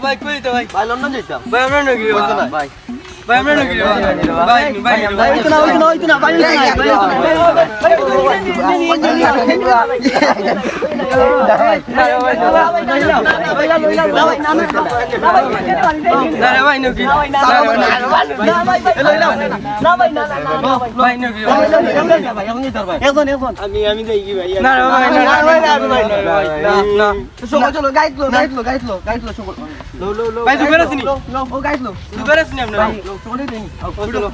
ভাই কই তো ভাই ভাই লন্ডন যাইতাম ভাই আমরা নাকি হইতো না ভাই ভাই আমরা নাকি ভাই হইতো না ভাই না ভাই নাকি ভাই নাকি আমি যাই কি ভাই না ভাই না চলো গাইডলো সকল ভাই তুই বেরাসনি ও গাইডলো তুই বেরাসনি আমরা চলো দেই চলো